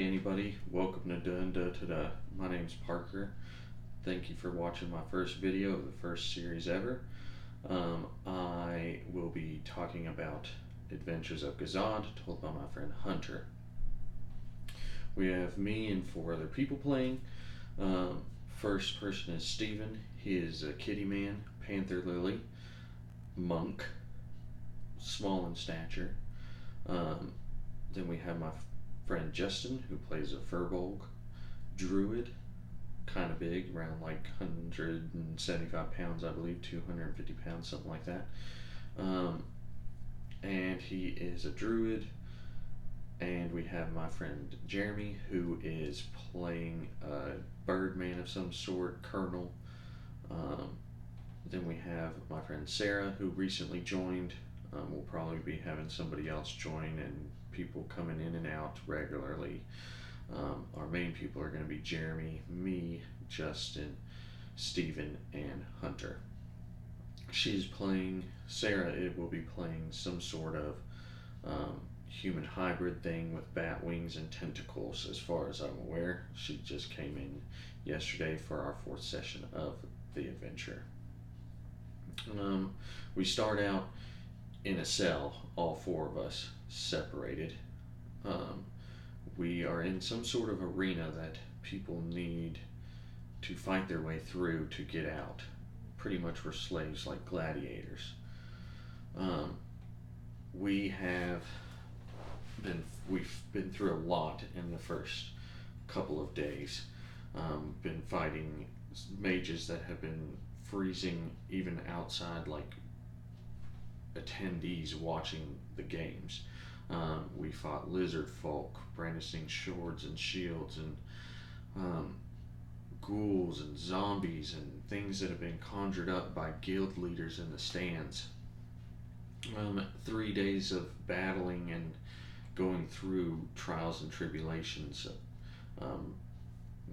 Howdy anybody, welcome to Dun My name's Parker. Thank you for watching my first video of the first series ever. I will be talking about Adventures of Gazad, told by my friend Hunter. We have me and 4 other people playing. First person is Steven. He is a kitty man, panther lily, monk, small in stature. Then we have my friend Justin, who plays a furbolg druid, kind of big, around like 175 pounds, I believe, 250 pounds, something like that. And he is a druid. And we have my friend Jeremy, who is playing a birdman of some sort, colonel. Then we have my friend Sarah, who recently joined. We'll probably be having somebody else join and people coming in and out regularly. Our main people are going to be Jeremy, me, Justin, Steven, and Hunter. Sarah will be playing some sort of human hybrid thing with bat wings and tentacles, as far as I'm aware. She just came in yesterday for our 4th session of the adventure. We start out in a cell, all 4 of us separated. We are in some sort of arena that people need to fight their way through to get out. Pretty much we're slaves, like gladiators. We've been through a lot in the first couple of days. Been fighting mages that have been freezing even outside, like attendees watching the games. We fought lizard folk brandishing swords and shields, and ghouls and zombies and things that have been conjured up by guild leaders in the stands. 3 days of battling and going through trials and tribulations.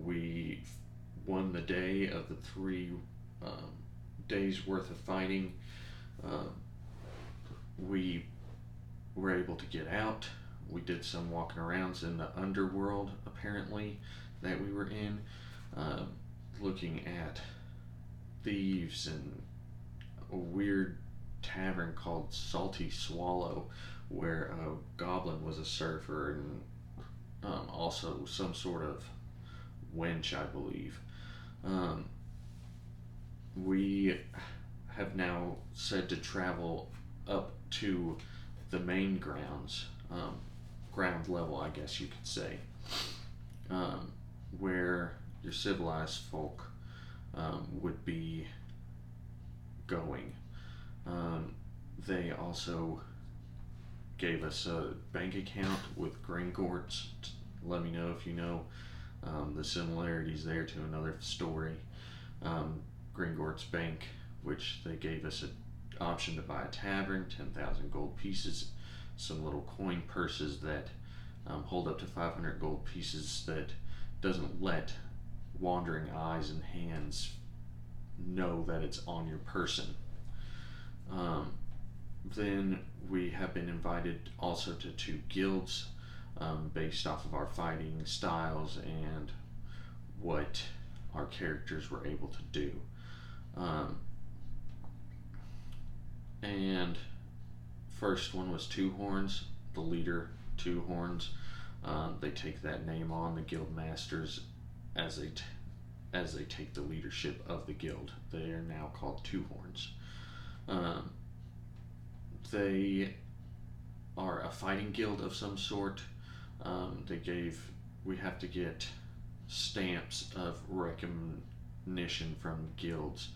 We won the day of the 3 days worth of fighting. We were able to get out. We did some walking arounds in the underworld, apparently, that we were in, looking at thieves and a weird tavern called Salty Swallow, where a goblin was a surfer, and also some sort of wench, I believe. We have now said to travel up to the main grounds, ground level, I guess you could say, where your civilized folk would be going. They also gave us a bank account with Gringorts. Let me know if you know the similarities there to another story. Gringorts Bank, which they gave us an option to buy a tavern, 10,000 gold pieces, some little coin purses that hold up to 500 gold pieces that doesn't let wandering eyes and hands know that it's on your person. Then we have been invited also to 2 guilds based off of our fighting styles and what our characters were able to do. And first one was Two Horns, the leader, Two Horns. They take that name on, the guild masters, as they take the leadership of the guild. They are now called Two Horns. They are a fighting guild of some sort. We have to get stamps of recognition from guilds,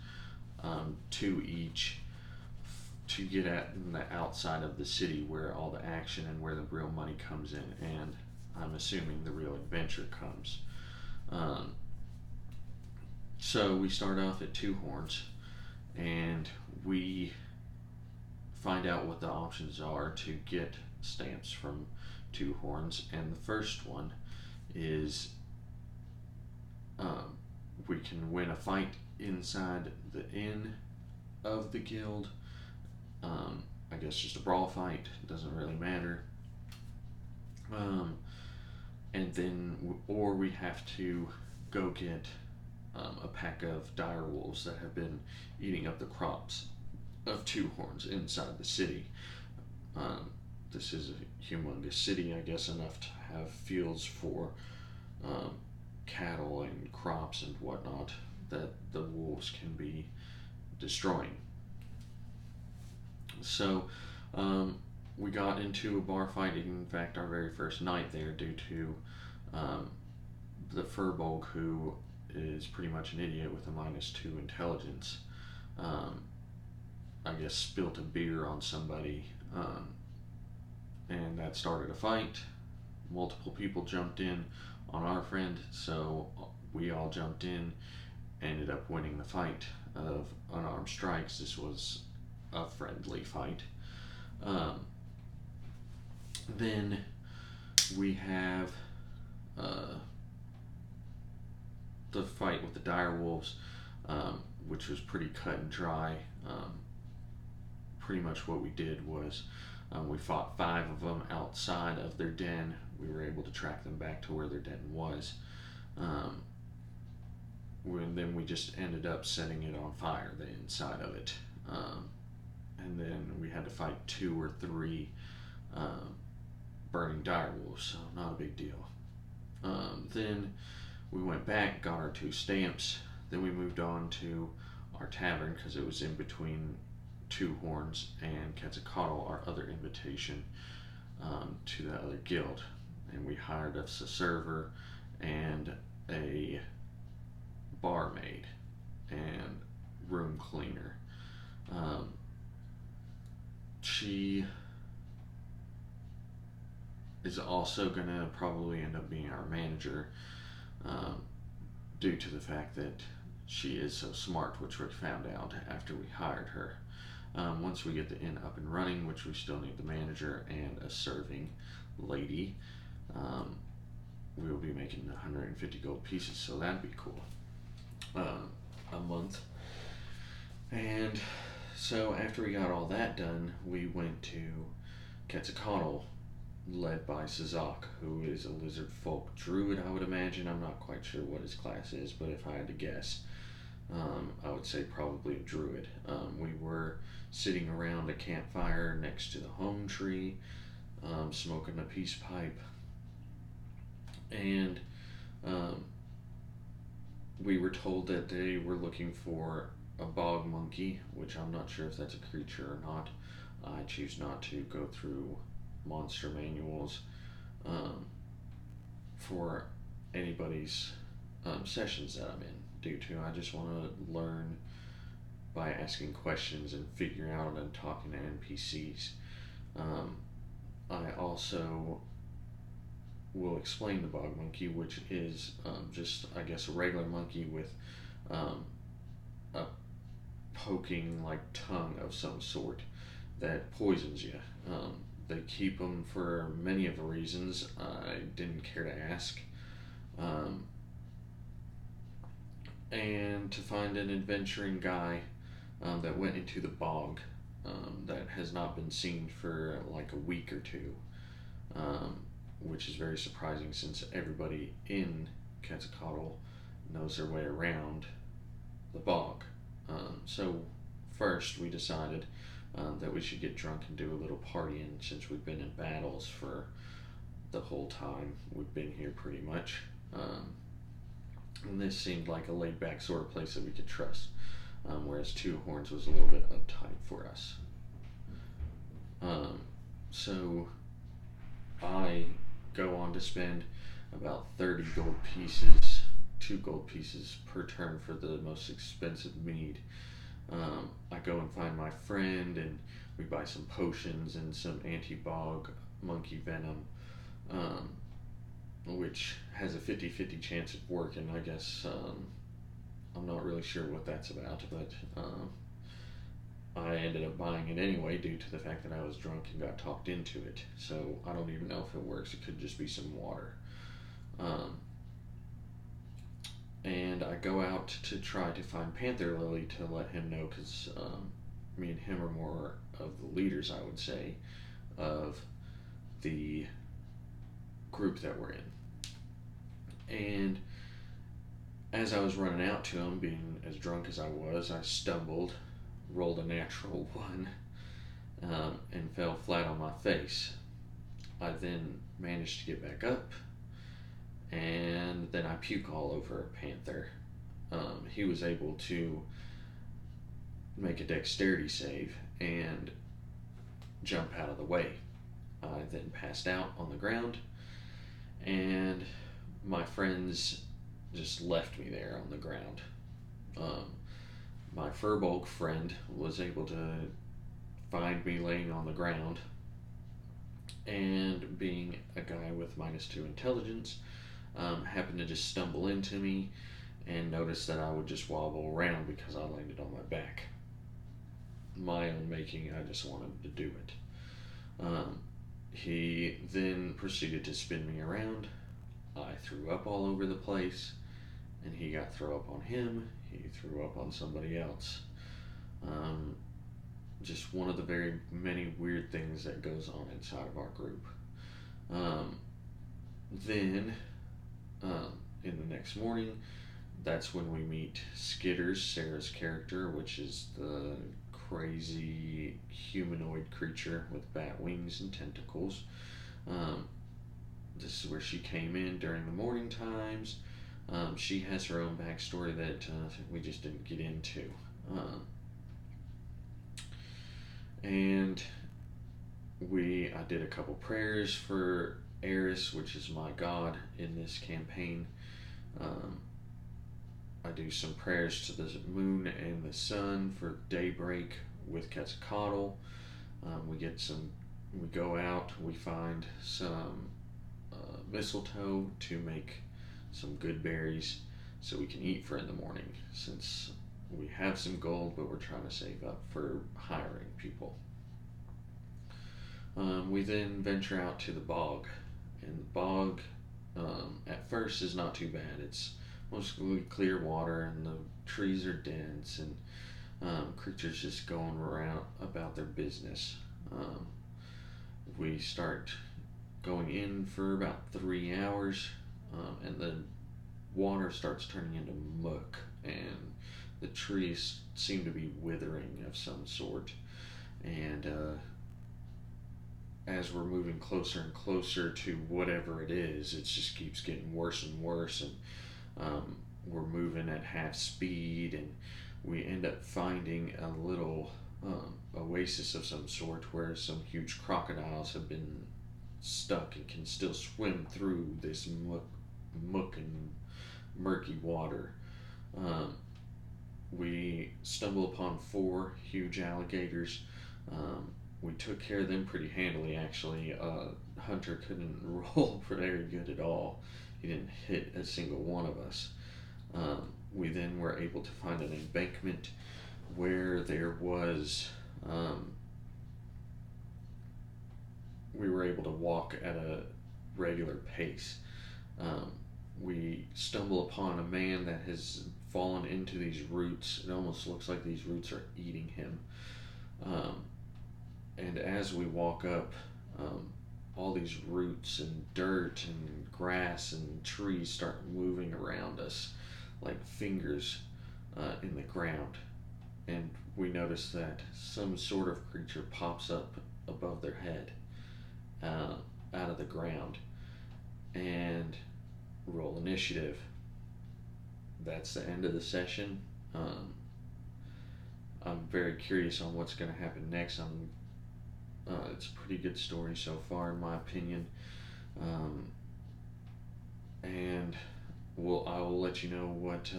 2 each, to get at in the outside of the city where all the action and where the real money comes in, and I'm assuming the real adventure comes. So we start off at Two Horns, and we find out what the options are to get stamps from Two Horns, and the first one is we can win a fight inside the inn of the guild. I guess just a brawl fight, doesn't really matter. and then or we have to go get a pack of direwolves that have been eating up the crops of two horns inside the city. Um, this is a humongous city, I guess, enough to have fields for um, cattle and crops and whatnot that the wolves can be destroying. So we got into a bar fight, in fact, our very first night there, due to um, the Furbolg, who is pretty much an idiot with a -2 intelligence. I guess spilt a beer on somebody, and that started a fight. Multiple people jumped in on our friend, so we all jumped in, ended up winning the fight of unarmed strikes. This was a friendly fight. Then we have the fight with the Direwolves, which was pretty cut and dry. Pretty much what we did was we fought 5 of them outside of their den. We were able to track them back to where their den was. Then we just ended up setting it on fire, the inside of it. And then we had to fight 2 or 3 burning direwolves, so not a big deal. Then we went back, got our 2 stamps. Then we moved on to our tavern because it was in between Two Horns and Quetzalcoatl, our other invitation to the other guild. And we hired us a server and a barmaid and room cleaner. She is also going to probably end up being our manager due to the fact that she is so smart, which we found out after we hired her. Once we get the inn up and running, which we still need the manager and a serving lady, we will be making 150 gold pieces, so that'd be cool. A month. And so after we got all that done, we went to Quetzalcoatl, led by Sazak, who is a lizard folk druid, I would imagine. I'm not quite sure what his class is, but if I had to guess, I would say probably a druid. We were sitting around a campfire next to the home tree, smoking a peace pipe, and we were told that they were looking for a Bog Monkey, which I'm not sure if that's a creature or not. I choose not to go through monster manuals for anybody's sessions that I'm in, due to I just want to learn by asking questions and figuring out and talking to NPCs. I also will explain the Bog Monkey, which is just, I guess, a regular monkey with a poking like tongue of some sort that poisons you. They keep them for many of the reasons I didn't care to ask. And to find an adventuring guy that went into the bog that has not been seen for like a week or 2, which is very surprising since everybody in Quetzalcoatl knows their way around the bog. So first we decided that we should get drunk and do a little partying, since we've been in battles for the whole time we've been here pretty much. And this seemed like a laid back sort of place that we could trust, whereas Two Horns was a little bit uptight for us. So I go on to spend about 30 gold pieces, 2 gold pieces per turn for the most expensive mead. I go and find my friend, and we buy some potions and some anti-bog monkey venom, which has a 50-50 chance of working. I guess I'm not really sure what that's about, but I ended up buying it anyway due to the fact that I was drunk and got talked into it. So I don't even know if it works. It could just be some water. And I go out to try to find Panther Lily to let him know, because me and him are more of the leaders, I would say, of the group that we're in. And as I was running out to him, being as drunk as I was, I stumbled, rolled a natural one, and fell flat on my face. I then managed to get back up, and then I puke all over a panther. He was able to make a dexterity save and jump out of the way. I then passed out on the ground, and my friends just left me there on the ground. Um, my furbolg friend was able to find me laying on the ground, and being a guy with -2 intelligence, happened to just stumble into me and notice that I would just wobble around because I landed on my back. My own making, I just wanted to do it. He then proceeded to spin me around. I threw up all over the place, and he got throw up on him. He threw up on somebody else. Just one of the very many weird things that goes on inside of our group. Then, in the next morning, that's when we meet Skitters, Sarah's character, which is the crazy humanoid creature with bat wings and tentacles. This is where she came in during the morning times. She has her own backstory that we just didn't get into. And I did a couple prayers for Eris, which is my god in this campaign. I do some prayers to the moon and the sun for daybreak with Quetzalcoatl. We go out, we find some mistletoe to make some good berries so we can eat for in the morning, since we have some gold, but we're trying to save up for hiring people. We then venture out to the bog, and the bog at first is not too bad. It's mostly clear water, and the trees are dense, and creatures just going around about their business. We start going in for about 3 hours, and the water starts turning into muck, and the trees seem to be withering of some sort. And as we're moving closer and closer to whatever it is, it just keeps getting worse and worse, and we're moving at half speed, and we end up finding a little oasis of some sort where some huge crocodiles have been stuck and can still swim through this muck and murky water. We stumble upon 4 huge alligators. We took care of them pretty handily, actually. Hunter couldn't roll very good at all. He didn't hit a single one of us. We then were able to find an embankment where there was, we were able to walk at a regular pace. We stumble upon a man that has fallen into these roots. It almost looks like these roots are eating him. And as we walk up, all these roots and dirt and grass and trees start moving around us like fingers in the ground. And we notice that some sort of creature pops up above their head out of the ground. And roll initiative. That's the end of the session. I'm very curious on what's going to happen next. It's a pretty good story so far, in my opinion. And I will let you know what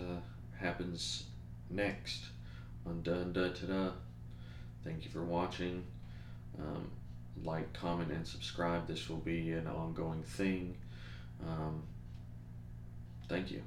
happens next on Dun Da Ta Da. Thank you for watching. Like, comment, and subscribe. This will be an ongoing thing. Thank you.